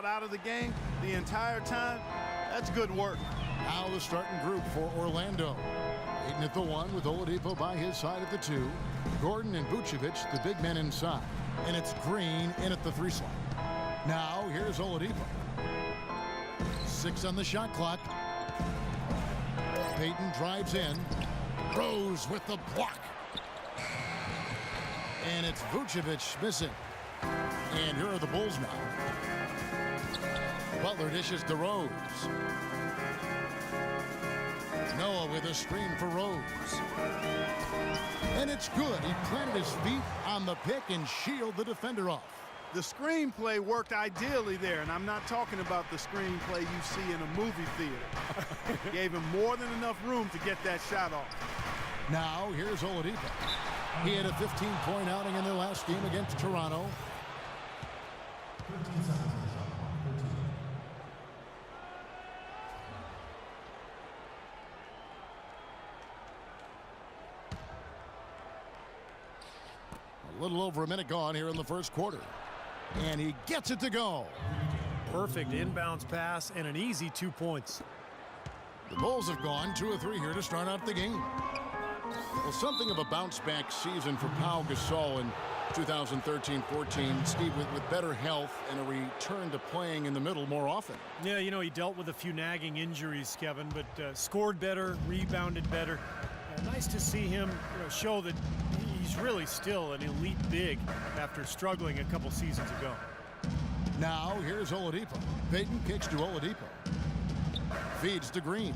out of the game the entire time, that's good work. Now the starting group for Orlando. Aiden at the 1 with Oladipo by his side at the 2. Gordon and Vucevic, the big men inside. And it's Green in at the 3 slot. Now here's Oladipo. 6 on the shot clock. Payton drives in. Rose with the block. And it's Vucevic missing. And here are the Bulls now. Butler dishes to Rose. Noah with a screen for Rose. And it's good. He planted his feet on the pick and shielded the defender off. The screenplay worked ideally there, and I'm not talking about the screenplay you see in a movie theater. Gave him more than enough room to get that shot off. Now here's Oladipo. He had a 15-point outing in their last game against Toronto. A little over a minute gone here in the first quarter. And he gets it to go. Perfect inbounds pass and an easy 2 points. The Bulls have gone 2 of 3 here to start out the game. Well, something of a bounce-back season for Pau Gasol in 2013-14. Steve, with better health and a return to playing in the middle more often. Yeah, you know, he dealt with a few nagging injuries, Kevin, but scored better, rebounded better. Nice to see him show that he's really still an elite big after struggling a couple seasons ago. Now here's Oladipo. Payton kicks to Oladipo. Feeds to Green.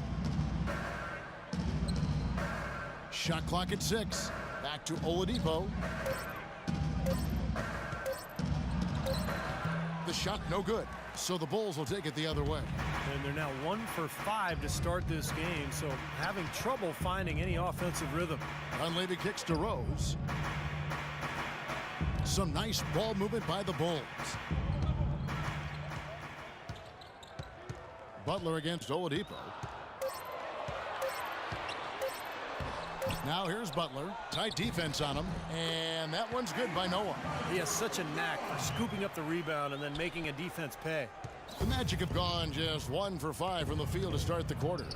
Shot clock at 6. Back to Oladipo. The shot no good. So the Bulls will take it the other way. And they're now 1 for 5 to start this game, so having trouble finding any offensive rhythm. Dunleavy kicks to Rose. Some nice ball movement by the Bulls. Butler against Oladipo. Now here's Butler. Tight defense on him. And that one's good by Noah. He has such a knack for scooping up the rebound and then making a defense pay. The Magic have gone just 1 for 5 from the field to start the quarter.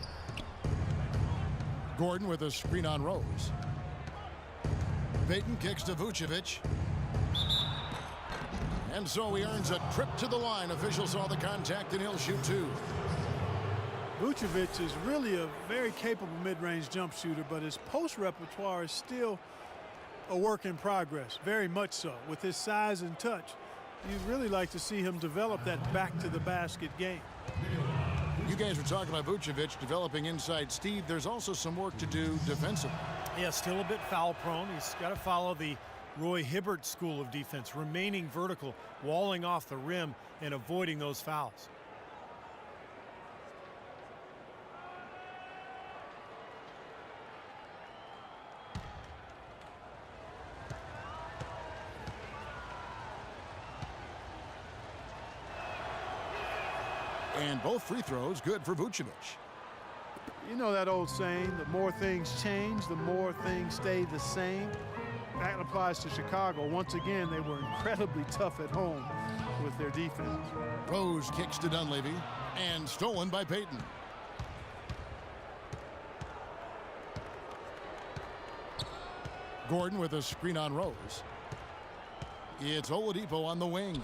Gordon with a screen on Rose. Payton kicks to Vucevic. And so he earns a trip to the line. Officials saw the contact and he'll shoot 2. Vucevic is really a very capable mid-range jump shooter, but his post repertoire is still a work in progress, very much so. With his size and touch, you'd really like to see him develop that back-to-the-basket game. You guys were talking about Vucevic developing inside. Steve, there's also some work to do defensively. Yeah, still a bit foul-prone. He's got to follow the Roy Hibbert school of defense, remaining vertical, walling off the rim, and avoiding those fouls. And both free throws good for Vucevic. You know that old saying, the more things change, the more things stay the same. That applies to Chicago. Once again, they were incredibly tough at home with their defense. Rose kicks to Dunleavy and stolen by Payton. Gordon with a screen on Rose. It's Oladipo on the wing.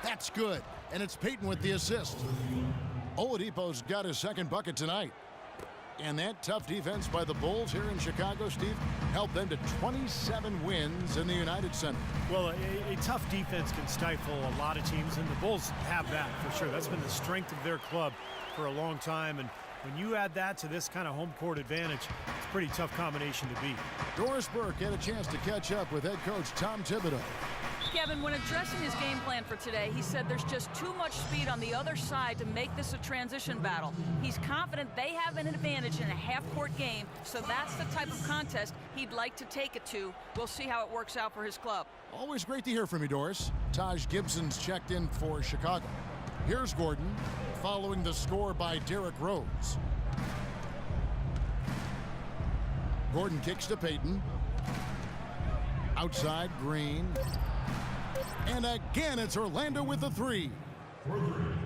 That's good. And it's Payton with the assist. Oladipo's got his second bucket tonight. And that tough defense by the Bulls here in Chicago, Steve, helped them to 27 wins in the United Center. Well, a tough defense can stifle a lot of teams, and the Bulls have that for sure. That's been the strength of their club for a long time. And when you add that to this kind of home court advantage, it's a pretty tough combination to beat. Doris Burke had a chance to catch up with head coach Tom Thibodeau. Kevin, when addressing his game plan for today, he said there's just too much speed on the other side to make this a transition battle. He's confident they have an advantage in a half-court game, so that's the type of contest he'd like to take it to. We'll see how it works out for his club. Always great to hear from you, Doris. Taj Gibson's checked in for Chicago. Here's Gordon, following the score by Derrick Rose. Gordon kicks to Payton. Outside, Green. And again, it's Orlando with the 3.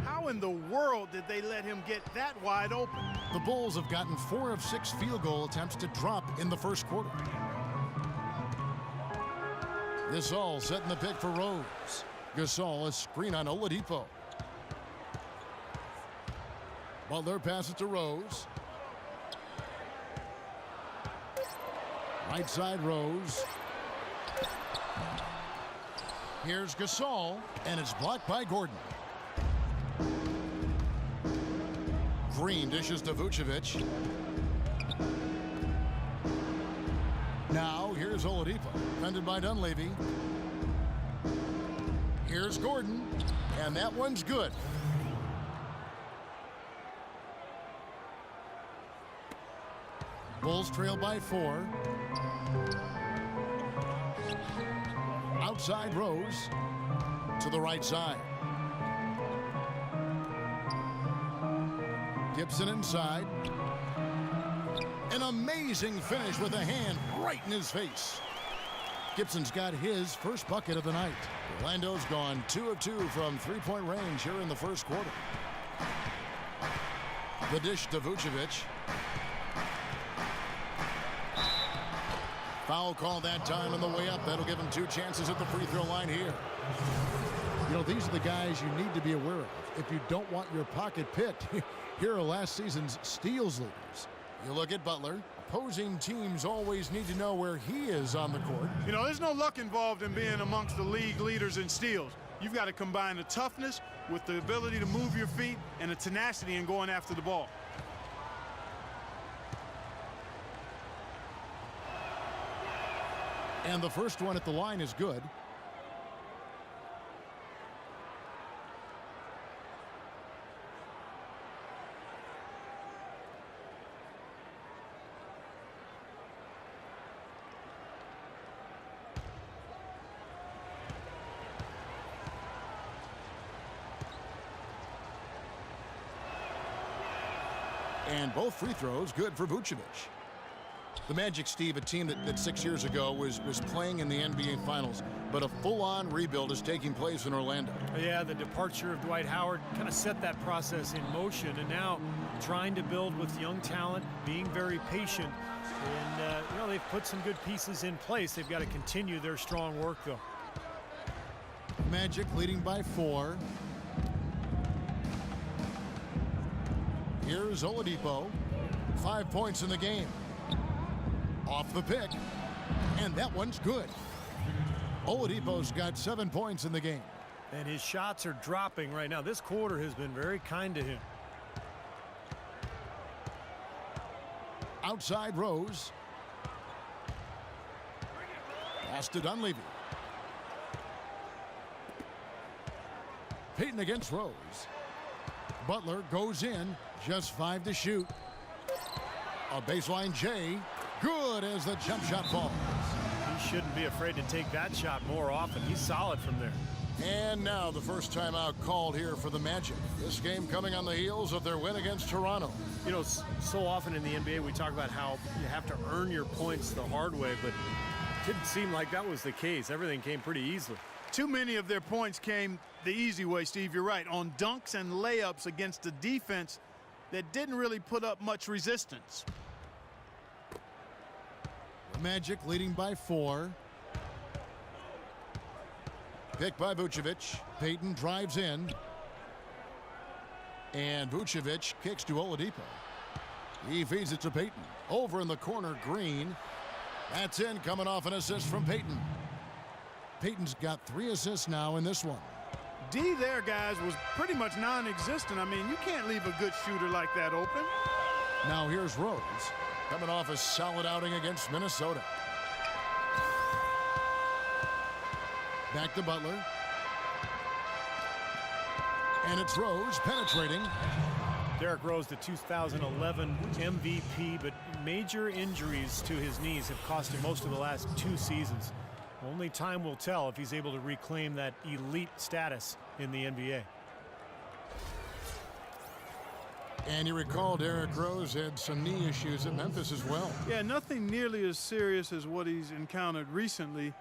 How in the world did they let him get that wide open? The Bulls have gotten 4 of 6 field goal attempts to drop in the first quarter. Gasol setting the pick for Rose. Gasol, a screen on Oladipo. Butler passes to Rose. Right side, Rose. Here's Gasol, and it's blocked by Gordon. Green dishes to Vucevic. Now, here's Oladipo, defended by Dunleavy. Here's Gordon, and that one's good. Bulls trail by 4. Outside Rose to the right side. Gibson inside. An amazing finish with a hand right in his face. Gibson's got his first bucket of the night. Orlando's gone 2 of 2 from three-point range here in the first quarter. The dish to Vucevic. Foul call that time on the way up. That'll give him 2 chances at the free throw line here. You know, these are the guys you need to be aware of. If you don't want your pocket picked, here are last season's steals leaders. You look at Butler. Opposing teams always need to know where he is on the court. You know, there's no luck involved in being amongst the league leaders in steals. You've got to combine the toughness with the ability to move your feet and the tenacity in going after the ball. And the first one at the line is good. And both free throws good for Vucevic. The Magic, Steve, a team that 6 years ago was playing in the NBA Finals, but a full-on rebuild is taking place in Orlando. Yeah, the departure of Dwight Howard kind of set that process in motion, and now trying to build with young talent, being very patient, and you know, they've put some good pieces in place. They've got to continue their strong work, though. Magic leading by 4. Here's Oladipo. 5 points in the game. Off the pick, and that one's good. Oladipo's got 7 points in the game. And his shots are dropping right now. This quarter has been very kind to him. Outside Rose. Pass to Dunleavy. Payton against Rose. Butler goes in, just 5 to shoot. A baseline J. Good as the jump shot falls. He shouldn't be afraid to take that shot more often. He's solid from there. And now the first timeout called here for the Magic. This game coming on the heels of their win against Toronto. You know, so often in the NBA we talk about how you have to earn your points the hard way, but it didn't seem like that was the case. Everything came pretty easily. Too many of their points came the easy way, Steve. You're right. On dunks and layups against a defense that didn't really put up much resistance. Magic leading by 4. Picked by Vucevic. Payton drives in. And Vucevic kicks to Oladipo. He feeds it to Payton. Over in the corner, Green. That's in, coming off an assist from Payton. Payton's got 3 assists now in this one. D there, guys, was pretty much non-existent. I mean, you can't leave a good shooter like that open. Now here's Rose, coming off a solid outing against Minnesota. Back to Butler. And it's Rose penetrating. Derrick Rose, the 2011 MVP, but major injuries to his knees have cost him most of the last 2 seasons. Only time will tell if he's able to reclaim that elite status in the NBA. And you recall Derrick Rose had some knee issues at Memphis as well. Yeah, nothing nearly as serious as what he's encountered recently.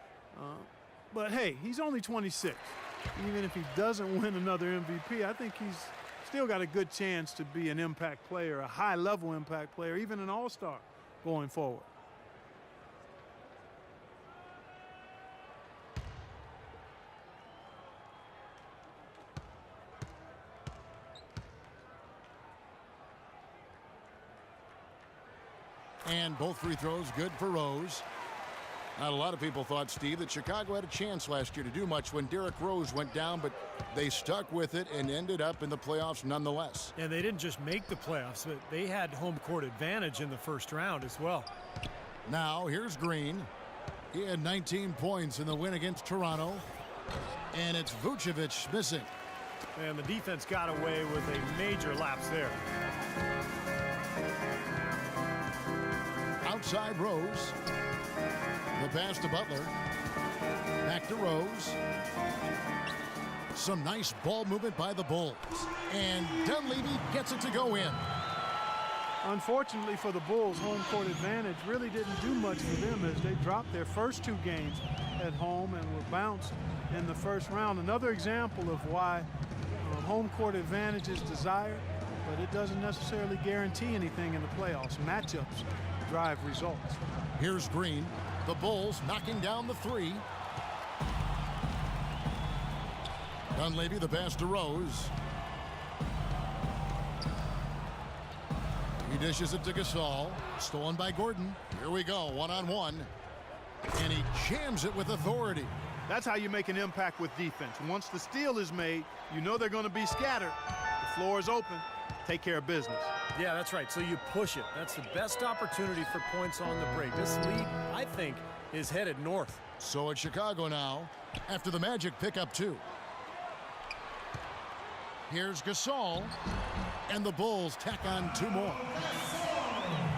But hey, he's only 26. even if he doesn't win another MVP, I think he's still got a good chance to be an impact player, a high-level impact player, even an all-star going forward. And both free throws good for Rose. Not a lot of people thought, Steve, that Chicago had a chance last year to do much when Derrick Rose went down, but they stuck with it and ended up in the playoffs nonetheless. And they didn't just make the playoffs, but they had home court advantage in the first round as well. Now here's Green. He had 19 points in the win against Toronto. And it's Vucevic missing. And the defense got away with a major lapse there. Outside Rose. The pass to Butler. Back to Rose. Some nice ball movement by the Bulls. And Dunleavy gets it to go in. Unfortunately for the Bulls, home court advantage really didn't do much for them as they dropped their first two games at home and were bounced in the first round. Another example of why home court advantage is desired, but it doesn't necessarily guarantee anything in the playoffs. Matchups drive results. Here's Green. The Bulls knocking down the three. Dunleavy the pass to Rose. He dishes it to Gasol. Stolen by Gordon. Here we go, one-on-one. And he jams it with authority. That's how you make an impact with defense. Once the steal is made, you know they're going to be scattered. The floor is open. Take care of business. Yeah, that's right. So you push it. That's the best opportunity for points on the break. This lead, I think, is headed north. So it's Chicago now after the Magic pick up two. Here's Gasol. And the Bulls tack on two more.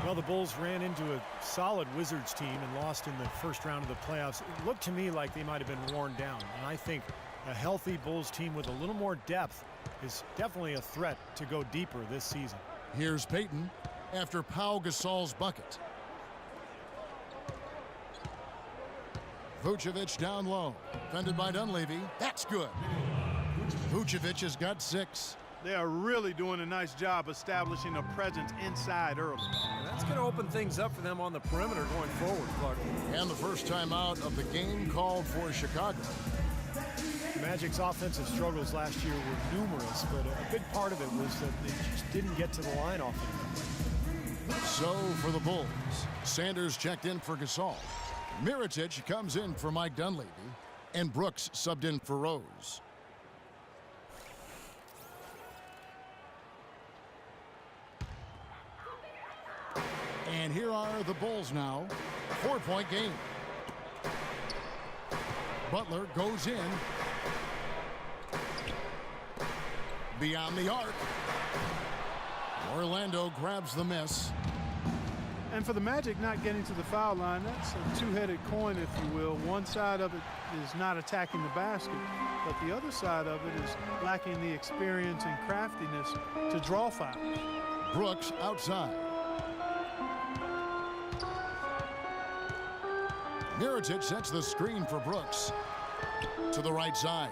Well, the Bulls ran into a solid Wizards team and lost in the first round of the playoffs. It looked to me like they might have been worn down. And I think a healthy Bulls team with a little more depth is definitely a threat to go deeper this season. Here's Payton after Pau Gasol's bucket. Vucevic down low. Defended by Dunleavy. That's good. Vucevic has got 6. They are really doing a nice job establishing a presence inside early. And that's going to open things up for them on the perimeter going forward, Clark. And the first time out of the game called for Chicago. The Magic's offensive struggles last year were numerous, but a big part of it was that they just didn't get to the line often. So for the Bulls, Sanders checked in for Gasol. Mirotic comes in for Mike Dunleavy, and Brooks subbed in for Rose. And here are the Bulls now. 4-point game. Butler goes in. Beyond the arc. Orlando grabs the miss. And for the Magic not getting to the foul line, that's a two-headed coin, if you will. One side of it is not attacking the basket, but the other side of it is lacking the experience and craftiness to draw fouls. Brooks outside. Mirotic sets the screen for Brooks. To the right side.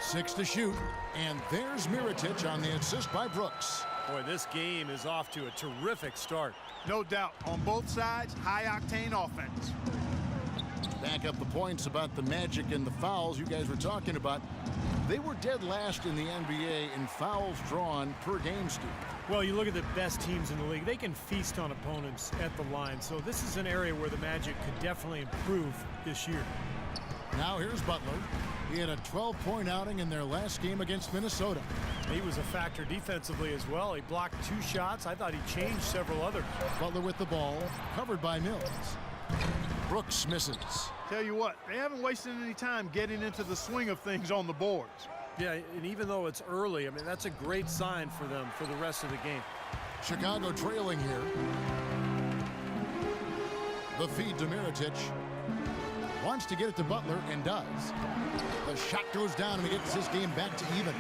6 to shoot. And there's Mirotic on the assist by Brooks. Boy, this game is off to a terrific start. No doubt. On both sides, high-octane offense. Back up the points about the Magic and the fouls you guys were talking about. They were dead last in the NBA in fouls drawn per game, Steve. Well, you look at the best teams in the league. They can feast on opponents at the line. So this is an area where the Magic could definitely improve this year. Now here's Butler. He had a 12-point outing in their last game against Minnesota. He was a factor defensively as well. He blocked 2 shots. I thought he changed several others. Butler with the ball, covered by Mills. Brooks misses. Tell you what, they haven't wasted any time getting into the swing of things on the boards. Yeah, and even though it's early, I mean, that's a great sign for them for the rest of the game. Chicago trailing here. The feed to Mirotic. Wants to get it to Butler and does. The shot goes down and he gets his game back to even.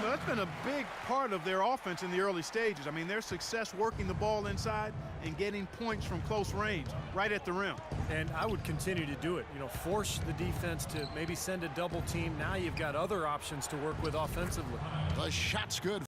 know, that's been a big part of their offense in the early stages. I mean, their success working the ball inside and getting points from close range, right at the rim. And I would continue to do it. You know, force the defense to maybe send a double team. Now you've got other options to work with offensively. The shot's good.